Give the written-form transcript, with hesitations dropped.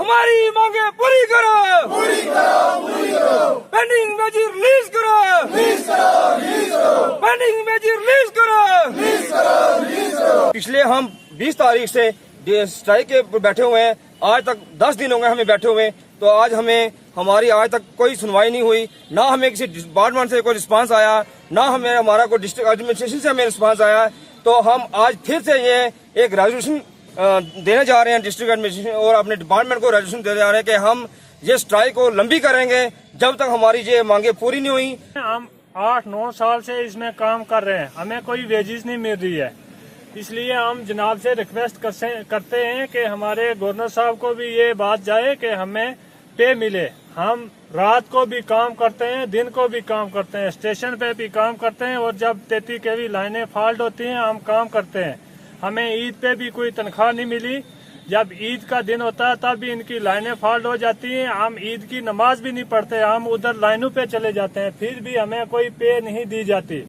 हमारी मांगे पूरी करो, पूरी करो, पूरी करो, पेंडिंग वेजेस रिलीज करो, रिलीज करो, रिलीज करो, पेंडिंग वेजेस रिलीज करो, रिलीज करो, रिलीज करो। पिछले हम 20 तारीख से स्ट्राइक के बैठे हुए हैं, आज तक 10 दिन हो गए हमें बैठे हुए, तो आज हमें हमारी आज तक कोई सुनवाई नहीं हुई, ना हमें किसी डिपार्टमेंट से कोई रिस्पांस आया, ना हमें हमारा कोई डिस्ट्रिक्ट एडमिनिस्ट्रेशन से हमें रिस्पांस आया। तो हम आज फिर से ये एक रेजोल्यूशन देने जा रहे हैं डिस्ट्रिक्ट एडमिनिस्ट्रेशन और अपने डिपार्टमेंट को रेजोल्यूशन देने जा रहे हैं कि हम ये स्ट्राइक को लंबी करेंगे जब तक हमारी ये मांगे पूरी नहीं हुई। हम 8-9 साल से इसमें काम कर रहे हैं, हमें कोई वेजेस नहीं मिल रही है, इसलिए हम जनाब से रिक्वेस्ट करते हैं कि हमारे गवर्नर साहब को भी ये बात जाए कि हमें पे मिले। हम रात को भी काम करते हैं, दिन को भी काम करते हैं, स्टेशन पे भी काम करते हैं और जब 33 kV लाइनें फॉल्ट होती हैं हम काम करते हैं। हमें ईद पे भी कोई तनख्वाह नहीं मिली, जब ईद का दिन होता है तब भी इनकी लाइनें फॉल्ट हो जाती हैं, हम ईद की नमाज भी नहीं पढ़ते, हम उधर लाइनों पे चले जाते हैं, फिर भी हमें कोई पे नहीं दी जाती।